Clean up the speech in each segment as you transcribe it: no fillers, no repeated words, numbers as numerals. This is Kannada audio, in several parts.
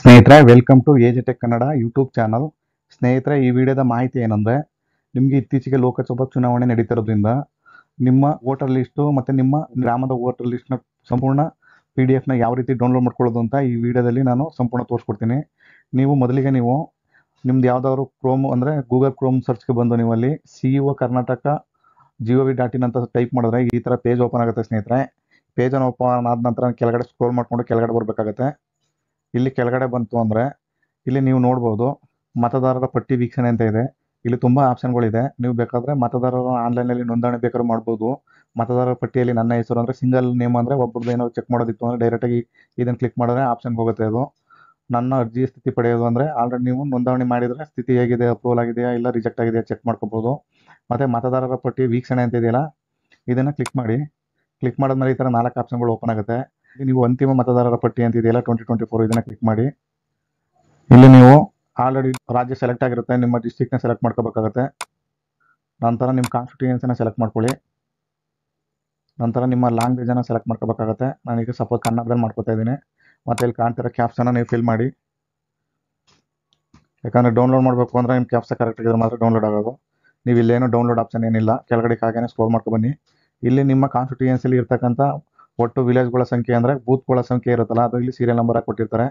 ಸ್ನೇಹಿತರೆ, welcome to AJ tech Kannada YouTube channel. ಸ್ನೇಹಿತರೆ, ಈ ವಿಡಿಯೋದ ಮಾಹಿತಿ ಏನಂದರೆ, ನಿಮಗೆ ಇತ್ತೀಚೆಗೆ ಲೋಕಸಭಾ ಚುನಾವಣೆ ನಡೀತಿರೋದ್ರಿಂದ ನಿಮ್ಮ ವೋಟರ್ ಲಿಸ್ಟು ಮತ್ತು ನಿಮ್ಮ ಗ್ರಾಮದ ವೋಟರ್ ಲಿಸ್ಟ್ನ ಸಂಪೂರ್ಣ PDF ಯಾವ ರೀತಿ ಡೌನ್ಲೋಡ್ ಮಾಡ್ಕೊಳ್ಳೋದು ಅಂತ ಈ ವಿಡಿಯೋದಲ್ಲಿ ನಾನು ಸಂಪೂರ್ಣ ತೋರಿಸ್ಕೊಡ್ತೀನಿ. ಮೊದಲಿಗೆ ನಿಮ್ದು ಯಾವುದಾದ್ರು ಕ್ರೋಮ್ ಅಂದರೆ ಗೂಗಲ್ ಕ್ರೋಮ್ ಸರ್ಚ್ಗೆ ಬಂದು ನೀವು ಅಲ್ಲಿ CEO ಕರ್ನಾಟಕ gov.in ಅಂತ ಟೈಪ್ ಮಾಡಿದ್ರೆ ಈ ಥರ ಪೇಜ್ ಓಪನ್ ಆಗುತ್ತೆ. ಸ್ನೇಹಿತರೆ, ಪೇಜನ್ನು ಓಪನ್ ಆದ ನಂತರ ಕೆಳಗಡೆ ಸ್ಕ್ರೋಲ್ ಮಾಡಿಕೊಂಡು ಕೆಳಗಡೆ ಬರಬೇಕಾಗತ್ತೆ. ಇಲ್ಲಿ ಕೆಳಗಡೆ ಬಂತು ಅಂದರೆ ಇಲ್ಲಿ ನೀವು ನೋಡ್ಬೋದು ಮತದಾರರ ಪಟ್ಟಿ ವೀಕ್ಷಣೆ ಅಂತ ಇದೆ. ಇಲ್ಲಿ ತುಂಬ ಆಪ್ಷನ್ಗಳಿದೆ. ನೀವು ಬೇಕಾದರೆ ಮತದಾರರ ಆನ್ಲೈನಲ್ಲಿ ನೋಂದಣಿ ಬೇಕಾದ್ರೂ ಮಾಡ್ಬೋದು. ಮತದಾರರ ಪಟ್ಟಿಯಲ್ಲಿ ನನ್ನ ಹೆಸರು ಅಂದರೆ ಸಿಂಗಲ್ ನೇಮ್ ಅಂದರೆ ಒಬ್ಬರದ್ದು ಏನಾದ್ರು ಚೆಕ್ ಮಾಡೋದಿತ್ತು ಅಂದರೆ ಡೈರೆಕ್ಟಾಗಿ ಇದನ್ನು ಕ್ಲಿಕ್ ಮಾಡಿದ್ರೆ ಆಪ್ಷನ್ಗೆ ಹೋಗುತ್ತೆ. ಅದು ನನ್ನ ಅರ್ಜಿ ಸ್ಥಿತಿ ಪಡೆಯೋದು ಅಂದರೆ ಆಲ್ರೆಡಿ ನೀವು ನೋಂದಣಿ ಮಾಡಿದರೆ ಸ್ಥಿತಿ ಹೇಗಿದೆ, ಅಪ್ರೂವಲ್ ಆಗಿದೆಯಾ ಇಲ್ಲ ರಿಜೆಕ್ಟ್ ಆಗಿದೆಯಾ ಚೆಕ್ ಮಾಡ್ಕೋಬೋದು. ಮತ್ತು ಮತದಾರರ ಪಟ್ಟಿ ವೀಕ್ಷಣೆ ಅಂತ ಇದೆಯಲ್ಲ, ಇದನ್ನು ಕ್ಲಿಕ್ ಮಾಡಿ. ಕ್ಲಿಕ್ ಮಾಡಿದ್ಮೇಲೆ ಈ ಥರ 4 ಆಪ್ಷನ್ಗಳು ಓಪನ್ ಆಗುತ್ತೆ. ನೀವು ಅಂತಿಮ ಮತದಾರರ ಪಟ್ಟಿ ಅಂತ ಇದೆಯಲ್ಲ 2024 ಇದನ್ನು ಕ್ಲಿಕ್ ಮಾಡಿ. ಇಲ್ಲಿ ನೀವು ಆಲ್ರೆಡಿ ರಾಜ್ಯ ಸೆಲೆಕ್ಟ್ ಆಗಿರುತ್ತೆ, ನಿಮ್ಮ ಡಿಸ್ಟ್ರಿಕ್ಟ್ನ ಸೆಲೆಕ್ಟ್ ಮಾಡ್ಕೋಬೇಕಾಗತ್ತೆ. ನಂತರ ನಿಮ್ಮ ಕಾನ್ಸ್ಟಿಟ್ಯೂಯೆನ್ಸಿನ ಸೆಲೆಕ್ಟ್ ಮಾಡ್ಕೊಳ್ಳಿ. ನಂತರ ನಿಮ್ಮ ಲ್ಯಾಂಗ್ವೇಜನ್ನು ಸೆಲೆಕ್ಟ್ ಮಾಡ್ಕೋಬೇಕಾಗತ್ತೆ. ನಾನೀಗ ಸಪೋಸ್ ಕನ್ನಡದಲ್ಲಿ ಮಾಡ್ಕೋತಾ ಇದ್ದೀನಿ. ಮತ್ತು ಇಲ್ಲಿ ಕಾಣ್ತಿರೋ ಕ್ಯಾಪ್ಸನ್ನು ನೀವು ಫಿಲ್ ಮಾಡಿ. ಯಾಕಂದರೆ ಡೌನ್ಲೋಡ್ ಮಾಡಬೇಕು ಅಂದರೆ ನಿಮ್ಮ ಕ್ಯಾಪ್ಸ ಕರೆಕ್ಟ್ ಆಗಿದ್ರೆ ಮಾತ್ರ ಡೌನ್ಲೋಡ್ ಆಗೋದು. ನೀವು ಇಲ್ಲೇನು ಡೌನ್ಲೋಡ್ ಆಪ್ಷನ್ ಏನಿಲ್ಲ, ಕೆಳಗಡೆ ಹಾಗೇನೆ ಸ್ಕ್ರೋಲ್ ಮಾಡ್ಕೊ ಬನ್ನಿ. ಇಲ್ಲಿ ನಿಮ್ಮ ಕಾನ್ಸ್ಟಿಟ್ಯೂಯೆನ್ಸಿಲಿ ಇರ್ತಕ್ಕಂಥ ಒಟ್ಟು ವಿಲೇಜ್ಗಳ ಸಂಖ್ಯೆ ಅಂದರೆ ಬೂತ್ಗಳ ಸಂಖ್ಯೆ ಇರುತ್ತಲ್ಲ, ಅದು ಇಲ್ಲಿ ಸೀರಿಯಲ್ ನಂಬರ್ ಆಗಿ ಕೊಟ್ಟಿರ್ತಾರೆ.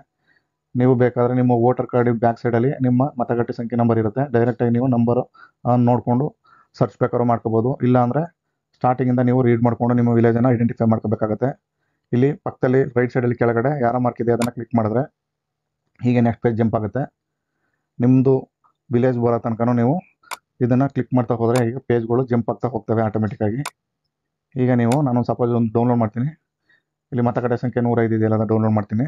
ನೀವು ಬೇಕಾದರೆ ನಿಮ್ಮ ವೋಟರ್ ಕಾರ್ಡ್ ಬ್ಯಾಕ್ ಸೈಡಲ್ಲಿ ನಿಮ್ಮ ಮತಗಟ್ಟೆ ಸಂಖ್ಯೆ ನಂಬರ್ ಇರುತ್ತೆ. ಡೈರೆಕ್ಟಾಗಿ ನೀವು ನಂಬರ್ ನೋಡಿಕೊಂಡು ಸರ್ಚ್ ಬೇಕಾದ್ರೂ ಮಾಡ್ಕೋಬೋದು. ಇಲ್ಲ ಅಂದರೆ ಸ್ಟಾರ್ಟಿಂಗಿಂದ ನೀವು ರೀಡ್ ಮಾಡಿಕೊಂಡು ನಿಮ್ಮ ವಿಲೇಜನ್ನು ಐಡೆಂಟಿಫೈ ಮಾಡ್ಕೋಬೇಕಾಗತ್ತೆ. ಇಲ್ಲಿ ಪಕ್ಕದಲ್ಲಿ ರೈಟ್ ಸೈಡಲ್ಲಿ ಕೆಳಗಡೆ ಯಾರೋ ಮಾರ್ಕ್ ಇದೆ, ಅದನ್ನು ಕ್ಲಿಕ್ ಮಾಡಿದ್ರೆ ಹೀಗೆ ನೆಕ್ಸ್ಟ್ ಪೇಜ್ ಜಂಪ್ ಆಗುತ್ತೆ. ನಿಮ್ಮದು ವಿಲೇಜ್ ಬರೋ ತನಕ ನೀವು ಇದನ್ನು ಕ್ಲಿಕ್ ಮಾಡ್ತಾ ಹೋದರೆ ಈಗ ಪೇಜ್ಗಳು ಜಂಪ್ ಆಗ್ತಾ ಹೋಗ್ತವೆ ಆಟೋಮೆಟಿಕ್ಕಾಗಿ. ಈಗ ನಾನು ಸಪೋಸ್ ಒಂದು ಡೌನ್ಲೋಡ್ ಮಾಡ್ತೀನಿ. ಇಲ್ಲಿ ಮತಗಟ್ಟೆ ಸಂಖ್ಯೆ 105 ಇದೆಯಲ್ಲ, ಅದನ್ನು ಡೌನ್ಲೋಡ್ ಮಾಡ್ತೀನಿ.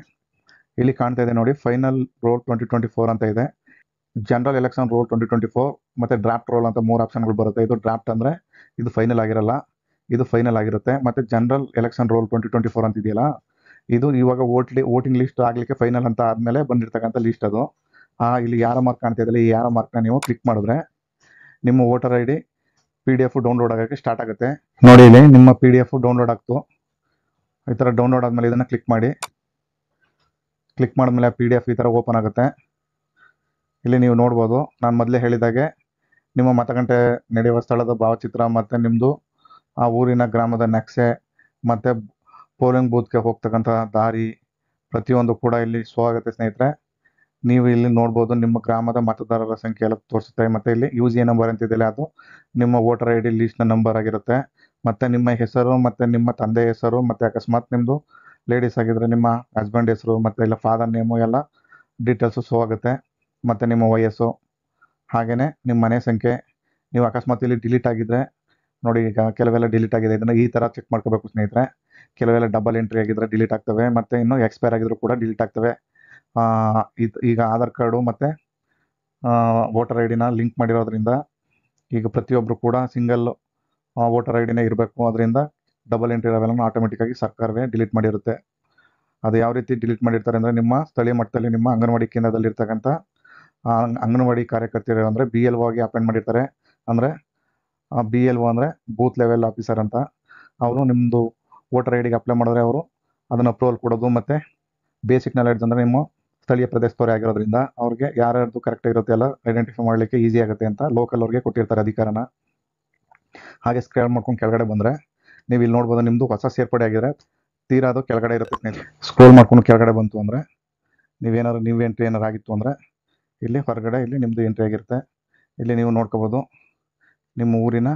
ಇಲ್ಲಿ ಕಾಣ್ತಾ ಇದೆ ನೋಡಿ, ಫೈನಲ್ ರೋಲ್ 2024 ಅಂತ ಇದೆ. ಜನರಲ್ ಎಲೆಕ್ಷನ್ ರೋಲ್ 2024 ಮತ್ತು ಡ್ರಾಫ್ಟ್ ರೋಲ್ ಅಂತ 3 ಆಪ್ಷನ್ಗಳು ಬರುತ್ತೆ. ಇದು ಡ್ರಾಫ್ಟ್ ಅಂದರೆ ಇದು ಫೈನಲ್ ಆಗಿರಲ್ಲ, ಇದು ಫೈನಲ್ ಆಗಿರುತ್ತೆ. ಮತ್ತು ಜನರಲ್ ಎಲೆಕ್ಷನ್ ರೋಲ್ 2024 ಅಂತ ಇದೆಯಲ್ಲ, ಇದು ಇವಾಗ ವೋಟಿಂಗ್ ಲಿಸ್ಟ್ ಆಗಲಿಕ್ಕೆ ಫೈನಲ್ ಅಂತ ಆದಮೇಲೆ ಬಂದಿರತಕ್ಕಂಥ ಲಿಸ್ಟ್ ಅದು. ಇಲ್ಲಿ ಯಾರೋ ಮಾರ್ಕ್ ಕಾಣ್ತಾ ಇದೆಯಲ್ಲ, ಈ ಯಾರೋ ಮಾರ್ಕ್ನ ನೀವು ಕ್ಲಿಕ್ ಮಾಡಿದ್ರೆ ನಿಮ್ಮ ವೋಟರ್ ID PDF ಡೌನ್ಲೋಡ್ ಆಗೋಕ್ಕೆ ಸ್ಟಾರ್ಟ್ ಆಗುತ್ತೆ. ನೋಡಿ, ಇಲ್ಲಿ ನಿಮ್ಮ PDF ಡೌನ್ಲೋಡ್ ಆಗ್ತು. ಈ ಥರ ಡೌನ್ಲೋಡ್ ಆದಮೇಲೆ ಇದನ್ನು ಕ್ಲಿಕ್ ಮಾಡಿ. ಕ್ಲಿಕ್ ಮಾಡಿದ್ಮೇಲೆ PDF ಈ ಥರ ಓಪನ್ ಆಗುತ್ತೆ. ಇಲ್ಲಿ ನೀವು ನೋಡ್ಬೋದು, ನಾನು ಮೊದಲೇ ಹೇಳಿದಾಗೆ ನಿಮ್ಮ ಮತಗಟ್ಟೆ ನಡೆಯುವ ಸ್ಥಳದ ಭಾವಚಿತ್ರ ಮತ್ತು ನಿಮ್ಮದು ಆ ಊರಿನ ಗ್ರಾಮದ ನಕ್ಷೆ ಮತ್ತು ಪೋಲಿಂಗ್ ಬೂತ್ಗೆ ಹೋಗ್ತಕ್ಕಂಥ ದಾರಿ ಪ್ರತಿಯೊಂದು ಕೂಡ ಇಲ್ಲಿ ಶೋ ಆಗುತ್ತೆ. ಸ್ನೇಹಿತರೆ, ನೀವು ಇಲ್ಲಿ ನೋಡ್ಬೋದು ನಿಮ್ಮ ಗ್ರಾಮದ ಮತದಾರರ ಸಂಖ್ಯೆ ಎಲ್ಲ ತೋರಿಸುತ್ತೆ. ಮತ್ತು ಇಲ್ಲಿ UGA ನಂಬರ್ ಅಂತಿದೆಯಲ್ಲ, ಅದು ನಿಮ್ಮ ವೋಟರ್ ID ಲೀಸ್ಟ್ನ ನಂಬರ್ ಆಗಿರುತ್ತೆ. ಮತ್ತು ನಿಮ್ಮ ಹೆಸರು ಮತ್ತು ನಿಮ್ಮ ತಂದೆ ಹೆಸರು ಮತ್ತು ಅಕಸ್ಮಾತ್ ನಿಮ್ಮದು ಲೇಡೀಸ್ ಆಗಿದ್ದರೆ ನಿಮ್ಮ ಹಸ್ಬೆಂಡ್ ಹೆಸರು ಮತ್ತು ಇಲ್ಲ ಫಾದರ್ ನೇಮು ಎಲ್ಲ ಡೀಟೇಲ್ಸು ಶೋ ಆಗುತ್ತೆ. ಮತ್ತು ನಿಮ್ಮ ವಯಸ್ಸು, ಹಾಗೆಯೇ ನಿಮ್ಮ ಮನೆ ಸಂಖ್ಯೆ. ನೀವು ಅಕಸ್ಮಾತ್ ಇಲ್ಲಿ ಡಿಲೀಟ್ ಆಗಿದ್ದರೆ ನೋಡಿ, ಈಗ ಕೆಲವೆಲ್ಲ ಡಿಲೀಟ್ ಆಗಿದೆ, ಇದನ್ನು ಈ ಥರ ಚೆಕ್ ಮಾಡ್ಕೋಬೇಕು ಸ್ನೇಹಿತರೆ. ಕೆಲವೆಲ್ಲ ಡಬಲ್ ಎಂಟ್ರಿ ಆಗಿದ್ದರೆ ಡಿಲೀಟ್ ಆಗ್ತವೆ, ಮತ್ತು ಇನ್ನೂ ಎಕ್ಸ್ಪೈರ್ ಆಗಿದ್ರು ಕೂಡ ಡಿಲೀಟ್ ಆಗ್ತವೆ. ಈಗ ಆಧಾರ್ ಕಾರ್ಡು ಮತ್ತು ವೋಟರ್ ID ಲಿಂಕ್ ಮಾಡಿರೋದ್ರಿಂದ ಈಗ ಪ್ರತಿಯೊಬ್ಬರು ಕೂಡ ಸಿಂಗಲ್ ವೋಟರ್ ID ಇರಬೇಕು. ಅದರಿಂದ ಡಬಲ್ ಎಂಟ್ರಿ ಇರೋವೆಲ್ಲ ಆಟೋಮೆಟಿಕ್ಕಾಗಿ ಸರ್ಕಾರವೇ ಡಿಲೀಟ್ ಮಾಡಿರುತ್ತೆ. ಅದು ಯಾವ ರೀತಿ ಡಿಲೀಟ್ ಮಾಡಿರ್ತಾರೆ ಅಂದರೆ, ನಿಮ್ಮ ಸ್ಥಳೀಯ ಮಟ್ಟದಲ್ಲಿ ನಿಮ್ಮ ಅಂಗನವಾಡಿ ಕೇಂದ್ರದಲ್ಲಿರ್ತಕ್ಕಂಥ ಅಂಗನವಾಡಿ ಕಾರ್ಯಕರ್ತರು ಅಂದರೆ BLO ಆಗಿ ಅಪಾಯಿಂಟ್ ಮಾಡಿರ್ತಾರೆ. ಅಂದರೆ BLO ಅಂದರೆ ಬೂತ್ ಲೆವೆಲ್ ಆಫೀಸರ್ ಅಂತ. ಅವರು ನಿಮ್ಮದು ವೋಟರ್ ID ಅಪ್ಲೈ ಮಾಡಿದ್ರೆ ಅವರು ಅದನ್ನು ಅಪ್ರೂವಲ್ ಕೊಡೋದು. ಮತ್ತು ಬೇಸಿಕ್ ನಾಲೆಡ್ಜ್ ಅಂದರೆ ನಿಮ್ಮ ಸ್ಥಳೀಯ ಪ್ರದೇಶದವರೇ ಆಗಿರೋದ್ರಿಂದ ಅವ್ರಿಗೆ ಯಾರ್ಯಾರ್ದು ಕರೆಕ್ಟಾಗಿ ಇರುತ್ತೆ ಎಲ್ಲ ಐಡೆಂಟಿಫೈ ಮಾಡಲಿಕ್ಕೆ ಈಸಿ ಆಗುತ್ತೆ ಅಂತ ಲೋಕಲ್ ಅವ್ರಿಗೆ ಕೊಟ್ಟಿರ್ತಾರೆ ಅಧಿಕಾರನ. ಹಾಗೆ ಸ್ಕ್ರಾಲ್ ಮಾಡ್ಕೊಂಡು ಕೆಳಗಡೆ ಬಂದರೆ ನೀವು ಇಲ್ಲಿ ನೋಡ್ಬೋದು, ನಿಮ್ಮದು ಹೊಸ ಸೇರ್ಪಡೆ ಆಗಿದ್ರೆ ತೀರಾ ಅದು ಕೆಳಗಡೆ ಇರುತ್ತೆ ಸ್ನೇಹಿತರೆ. ಸ್ಕ್ರೋಲ್ ಮಾಡ್ಕೊಂಡು ಕೆಳಗಡೆ ಬಂತು ಅಂದರೆ ನೀವು ಎಂಟ್ರಿ ಏನಾರು ಆಗಿತ್ತು ಅಂದರೆ ಇಲ್ಲಿ ಹೊರಗಡೆ ಇಲ್ಲಿ ನಿಮ್ಮದು ಎಂಟ್ರಿ ಆಗಿರುತ್ತೆ. ಇಲ್ಲಿ ನೀವು ನೋಡ್ಕೋಬೋದು ನಿಮ್ಮ ಊರಿನ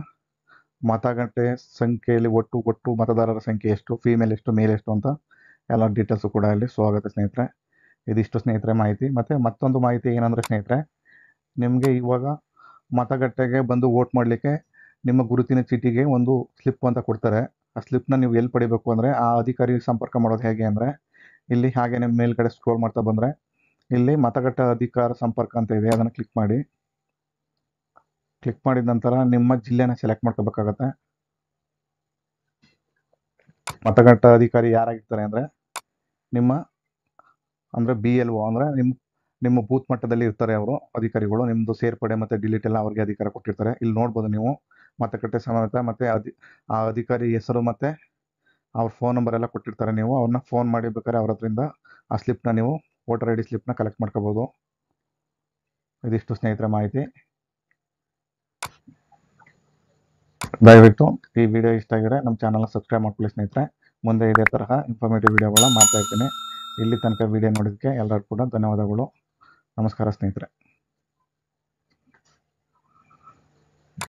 ಮತಗಟ್ಟೆ ಸಂಖ್ಯೆಯಲ್ಲಿ ಒಟ್ಟು ಮತದಾರರ ಸಂಖ್ಯೆ ಎಷ್ಟು, ಫೀಮೇಲ್ ಎಷ್ಟು, ಮೇಲ್ ಎಷ್ಟು ಅಂತ ಎಲ್ಲ ಡೀಟೇಲ್ಸು ಕೂಡ ಇಲ್ಲಿ ಶೋ ಆಗುತ್ತೆ ಸ್ನೇಹಿತರೆ. ಇದಿಷ್ಟು ಸ್ನೇಹಿತರೆ ಮಾಹಿತಿ. ಮತ್ತು ಮತ್ತೊಂದು ಮಾಹಿತಿ ಏನಂದರೆ ಸ್ನೇಹಿತರೆ, ನಿಮಗೆ ಇವಾಗ ಮತಗಟ್ಟೆಗೆ ಬಂದು ವೋಟ್ ಮಾಡಲಿಕ್ಕೆ ನಿಮ್ಮ ಗುರುತಿನ ಚೀಟಿಗೆ ಒಂದು ಸ್ಲಿಪ್ ಅಂತ ಕೊಡ್ತಾರೆ. ಆ ಸ್ಲಿಪ್ನ ನೀವು ಎಲ್ಲಿ ಪಡಿಬೇಕು ಅಂದರೆ, ಆ ಅಧಿಕಾರಿ ಸಂಪರ್ಕ ಮಾಡೋದು ಹೇಗೆ ಅಂದರೆ, ಇಲ್ಲಿ ಹಾಗೆ ನಿಮ್ಮ ಮೇಲ್ಗಡೆ ಸ್ಕ್ರೋಲ್ ಮಾಡ್ತಾ ಬಂದರೆ ಇಲ್ಲಿ ಮತಗಟ್ಟೆ ಅಧಿಕಾರ ಸಂಪರ್ಕ ಅಂತ ಇದೆ, ಅದನ್ನು ಕ್ಲಿಕ್ ಮಾಡಿ. ಕ್ಲಿಕ್ ಮಾಡಿದ ನಂತರ ನಿಮ್ಮ ಜಿಲ್ಲೆನ ಸೆಲೆಕ್ಟ್ ಮಾಡ್ಕೋಬೇಕಾಗತ್ತೆ. ಮತಗಟ್ಟೆ ಅಧಿಕಾರಿ ಯಾರಾಗಿರ್ತಾರೆ ಅಂದರೆ ಅಂದರೆ BLO ಅಂದರೆ ನಿಮ್ಮ ಬೂತ್ ಮಟ್ಟದಲ್ಲಿ ಇರ್ತಾರೆ ಅವರು ಅಧಿಕಾರಿಗಳು. ನಿಮ್ಮದು ಸೇರ್ಪಡೆ ಮತ್ತು ಡಿಲೀಟ್ ಎಲ್ಲ ಅವ್ರಿಗೆ ಅಧಿಕಾರ ಕೊಟ್ಟಿರ್ತಾರೆ. ಇಲ್ಲಿ ನೋಡ್ಬೋದು ನೀವು ಮತಗಟ್ಟೆ ಸಮೇತ ಮತ್ತು ಆ ಅಧಿಕಾರಿ ಹೆಸರು ಮತ್ತು ಅವ್ರ ಫೋನ್ ನಂಬರ್ ಎಲ್ಲ ಕೊಟ್ಟಿರ್ತಾರೆ. ನೀವು ಅವ್ರನ್ನ ಫೋನ್ ಮಾಡಿ ಬೇಕಾದ್ರೆ ಅವ್ರ ಹತ್ರಿಂದ ಆ ಸ್ಲಿಪ್ನ ನೀವು ವೋಟರ್ ಐ ಡಿ ಸ್ಲಿಪ್ನ ಕಲೆಕ್ಟ್ ಮಾಡ್ಕೋಬೋದು. ಇದಿಷ್ಟು ಸ್ನೇಹಿತರೆ ಮಾಹಿತಿ. ದಯವಿಟ್ಟು ಈ ವಿಡಿಯೋ ಇಷ್ಟ ಆಗಿದ್ರೆ ನಮ್ಮ ಚಾನಲ್ನ ಸಬ್ಸ್ಕ್ರೈಬ್ ಮಾಡ್ಕೊಳ್ಳಿ ಸ್ನೇಹಿತರೆ. ಮುಂದೆ ಇದೇ ತರಹ ಇನ್ಫಾರ್ಮೇಟಿವ್ ವಿಡಿಯೋಗಳನ್ನ ಮಾಡ್ತಾ ಇರ್ತೀನಿ. ಇಲ್ಲಿ ತನಕ ವಿಡಿಯೋ ನೋಡೋದಕ್ಕೆ ಎಲ್ಲರಿಗೂ ಕೂಡ ಧನ್ಯವಾದಗಳು. ನಮಸ್ಕಾರ ಸ್ನೇಹಿತರೆ.